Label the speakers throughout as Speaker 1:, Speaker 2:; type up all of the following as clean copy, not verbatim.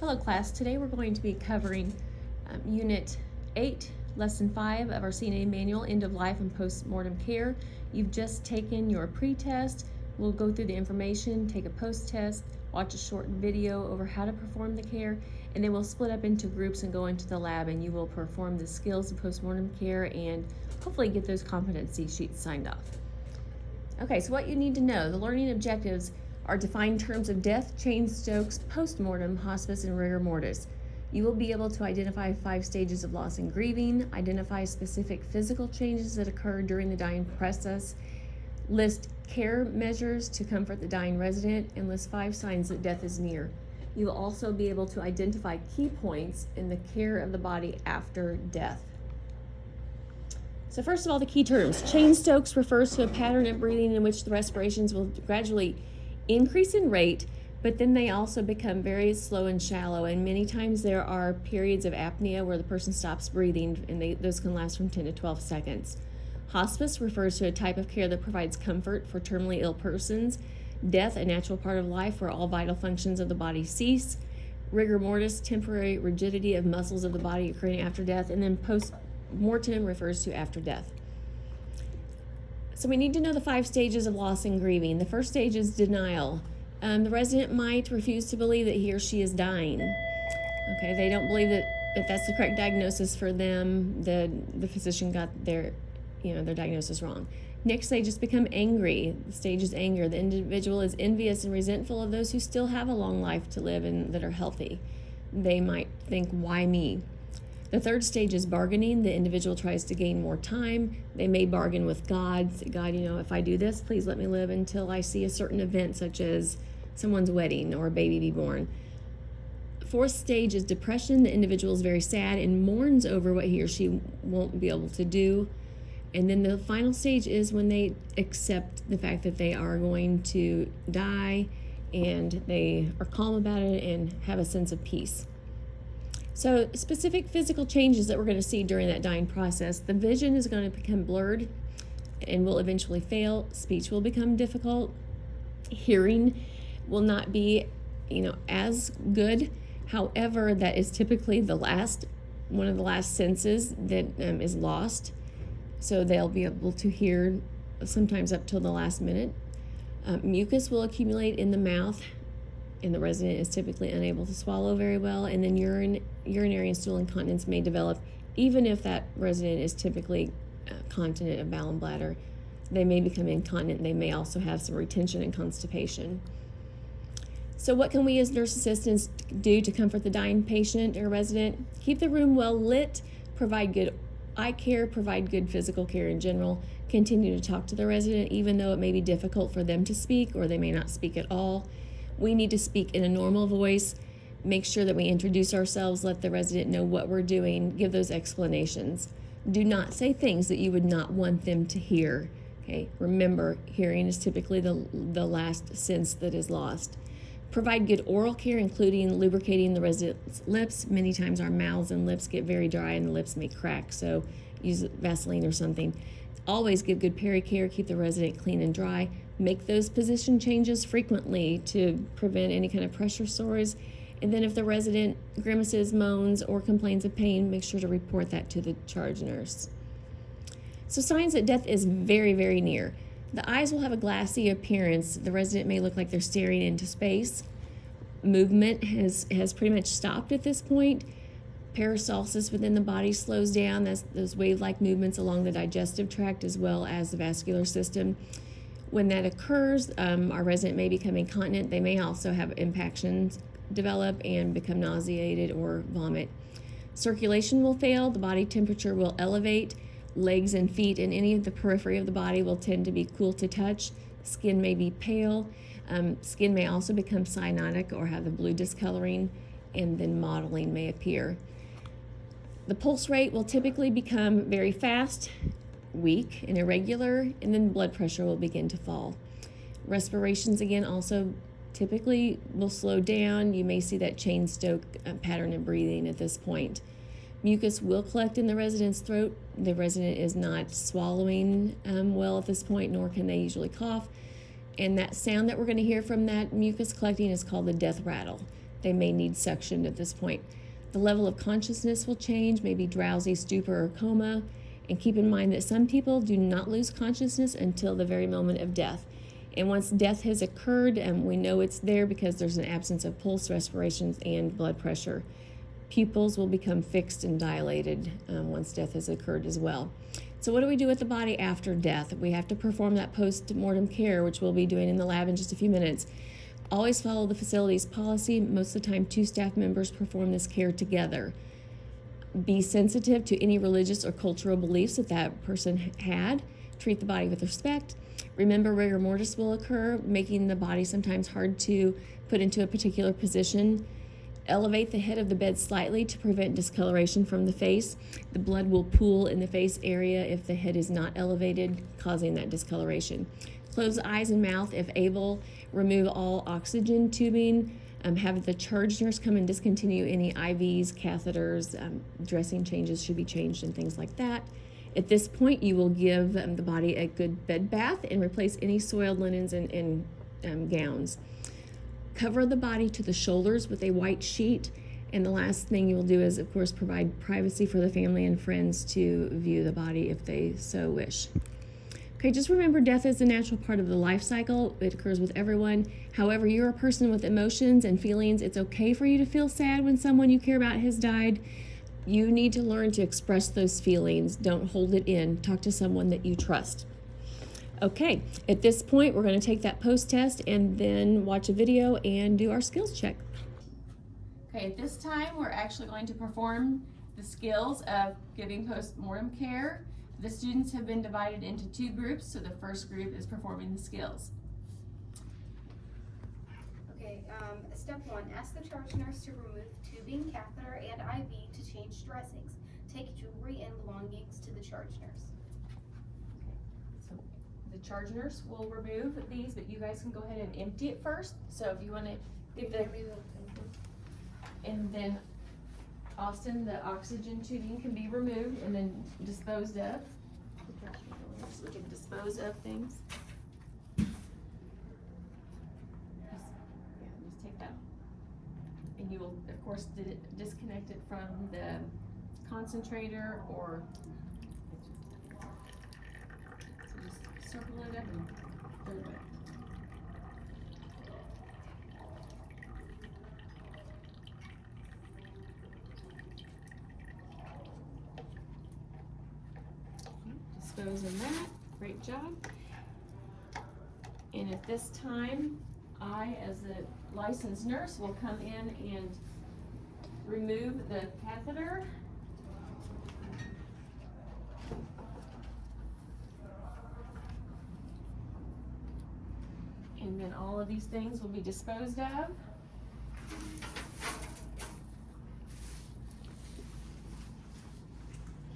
Speaker 1: Hello class, today we're going to be covering Unit 8, Lesson 5 of our CNA Manual, End of Life and Postmortem Care. You've just taken your pre-test. We'll go through the information, take a post-test, watch a short video over how to perform the care, and then we'll split up into groups and go into the lab, and you will perform the skills of postmortem care and hopefully get those competency sheets signed off. Okay, so what you need to know, the learning objectives are defined terms of death, Cheyne-Stokes, postmortem, hospice, and rigor mortis. You will be able to identify 5 stages of loss and grieving, identify specific physical changes that occur during the dying process, list care measures to comfort the dying resident, and list 5 signs that death is near. You will also be able to identify key points in the care of the body after death. So first of all, the key terms. Cheyne-Stokes refers to a pattern of breathing in which the respirations will gradually increase in rate, but then they also become very slow and shallow, and many times there are periods of apnea where the person stops breathing, and those can last from 10 to 12 seconds. Hospice refers to a type of care that provides comfort for terminally ill persons. Death, a natural part of life where all vital functions of the body cease. Rigor mortis, temporary rigidity of muscles of the body occurring after death. And then post-mortem refers to after death. So we need to know the 5 stages of loss and grieving. The first stage is denial. The resident might refuse to believe that he or she is dying. Okay, they don't believe that that's the correct diagnosis for them. The physician got their diagnosis wrong. Next stage is become angry. The stage is anger. The individual is envious and resentful of those who still have a long life to live and that are healthy. They might think, why me? The third stage is bargaining. The individual tries to gain more time. They may bargain with God. Say, God, if I do this, please let me live until I see a certain event, such as someone's wedding or a baby be born. Fourth stage is depression. The individual is very sad and mourns over what he or she won't be able to do. And then the final stage is when they accept the fact that they are going to die, and they are calm about it and have a sense of peace. So specific physical changes that we're going to see during that dying process: the vision is going to become blurred and will eventually fail. Speech will become difficult. Hearing will not be, as good. However, that is typically one of the last senses that is lost. So they'll be able to hear sometimes up till the last minute. Mucus will accumulate in the mouth, and the resident is typically unable to swallow very well. And then urinary and stool incontinence may develop, even if that resident is typically continent of bowel and bladder. They may become incontinent. They may also have some retention and constipation. So what can we as nurse assistants do to comfort the dying patient or resident? Keep the room well lit, provide good eye care, provide good physical care in general, continue to talk to the resident even though it may be difficult for them to speak or they may not speak at all. We need to speak in a normal voice, make sure that we introduce ourselves, let the resident know what we're doing, give those explanations. Do not say things that you would not want them to hear. Okay, remember, hearing is typically the last sense that is lost. Provide good oral care, including lubricating the resident's lips. Many times our mouths and lips get very dry and the lips may crack, so use Vaseline or something. Always give good peri-care, keep the resident clean and dry. Make those position changes frequently to prevent any kind of pressure sores. And then if the resident grimaces, moans, or complains of pain, make sure to report that to the charge nurse. So signs that death is very, very near. The eyes will have a glassy appearance. The resident may look like they're staring into space. Movement has pretty much stopped at this point. Peristalsis within the body slows down. That's those wave-like movements along the digestive tract as well as the vascular system. When that occurs, our resident may become incontinent. They may also have impactions develop and become nauseated or vomit. Circulation will fail. The body temperature will elevate. Legs and feet and any of the periphery of the body will tend to be cool to touch. Skin may be pale. Skin may also become cyanotic or have the blue discoloring, and then mottling may appear. The pulse rate will typically become very fast, weak, and irregular, and then blood pressure will begin to fall. Respirations, again, also typically will slow down. You may see that Cheyne-Stokes pattern of breathing at this point. Mucus will collect in the resident's throat. The resident is not swallowing well at this point, nor can they usually cough. And that sound that we're going to hear from that mucus collecting is called the death rattle. they may need suctioned at this point. The level of consciousness will change, maybe drowsy, stupor, or coma. And keep in mind that some people do not lose consciousness until the very moment of death. And once death has occurred, we know it's there because there's an absence of pulse, respirations, and blood pressure. Pupils will become fixed and dilated once death has occurred as well. So what do we do with the body after death? We have to perform that post-mortem care, which we'll be doing in the lab in just a few minutes. Always follow the facility's policy. Most of the time, 2 staff members perform this care together. Be sensitive to any religious or cultural beliefs that person had. Treat the body with respect. Remember, rigor mortis will occur, making the body sometimes hard to put into a particular position. Elevate the head of the bed slightly to prevent discoloration from the face. The blood will pool in the face area if the head is not elevated, causing that discoloration. Close eyes and mouth if able. Remove all oxygen tubing. Have the charge nurse come and discontinue any IVs, catheters, dressing changes should be changed, and things like that. At this point, you will give the body a good bed bath and replace any soiled linens and gowns. Cover the body to the shoulders with a white sheet. And the last thing you will do is, of course, provide privacy for the family and friends to view the body if they so wish. Okay, just remember, death is a natural part of the life cycle. It occurs with everyone. However, you're a person with emotions and feelings. It's okay for you to feel sad when someone you care about has died. You need to learn to express those feelings. Don't hold it in. Talk to someone that you trust. Okay, at this point, we're going to take that post-test and then watch a video and do our skills check. Okay, at this time, we're actually going to perform the skills of giving post-mortem care. The students have been divided into 2 groups, so the first group is performing the skills.
Speaker 2: Okay, step 1, ask the charge nurse to remove tubing, catheter, and IV to change dressings. Take jewelry and belongings to the charge nurse.
Speaker 1: So the charge nurse will remove these, but you guys can go ahead and empty it first. So if you want to give the, and then Austin, the oxygen tubing can be removed and then disposed of. So we can dispose of things. Just take that. And you will, of course, disconnect it from the concentrator, or so just circle it up and throw it away. Dispose of that. Great job. And at this time, I, as a licensed nurse, will come in and remove the catheter. And then all of these things will be disposed of.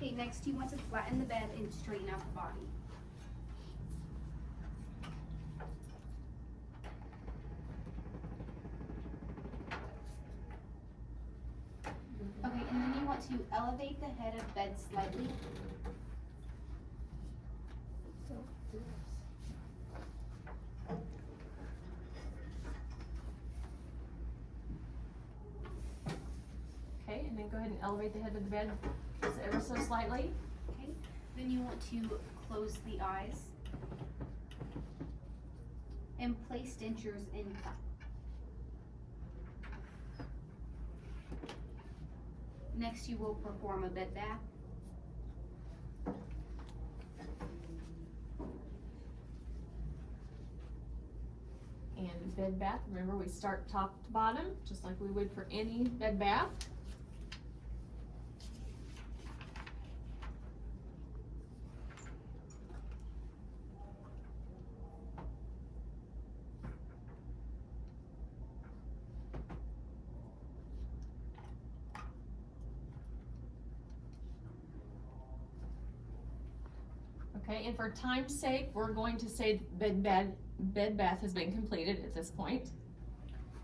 Speaker 2: Okay, next you want to flatten the bed and straighten out the body. Okay, and then you want to elevate the head of bed slightly.
Speaker 1: Okay, and then go ahead and elevate the head of the bed just ever so slightly.
Speaker 2: Okay, then you want to close the eyes and place dentures in. Next, you will perform a bed bath.
Speaker 1: And bed bath, remember we start top to bottom, just like we would for any bed bath. Okay, and for time's sake, we're going to say bed bath has been completed at this point.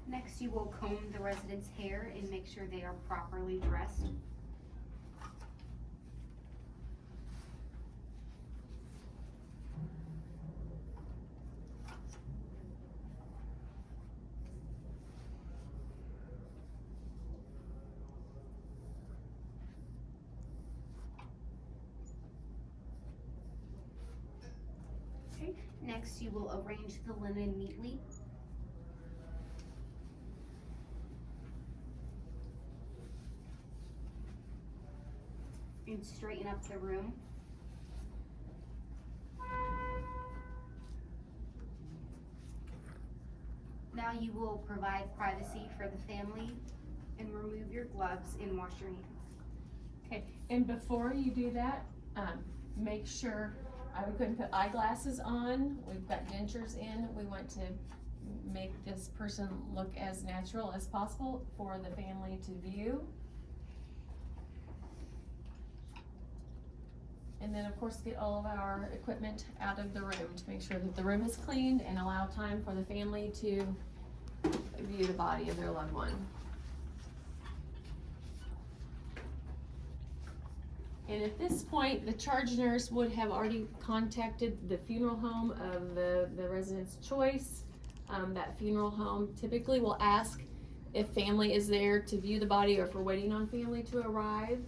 Speaker 2: Next, you will comb the resident's hair and make sure they are properly dressed. Next, you will arrange the linen neatly. And straighten up the room. Now you will provide privacy for the family and remove your gloves and wash your hands.
Speaker 1: Okay, and before you do that, make sure, I would go and put eyeglasses on, we've got dentures in, we want to make this person look as natural as possible for the family to view. And then of course get all of our equipment out of the room to make sure that the room is cleaned and allow time for the family to view the body of their loved one. And at this point, the charge nurse would have already contacted the funeral home of the resident's choice. That funeral home typically will ask if family is there to view the body or if we're waiting on family to arrive.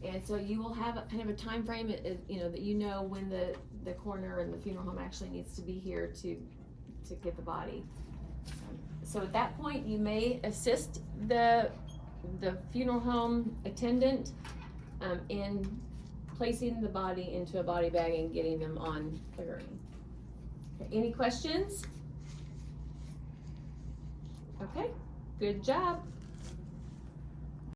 Speaker 1: And so you will have a kind of a time frame, you know, that you know when the coroner and the funeral home actually needs to be here to get the body. So at that point, you may assist the funeral home attendant in placing the body into a body bag and getting them on the gurney. Okay, any questions? Okay, good job.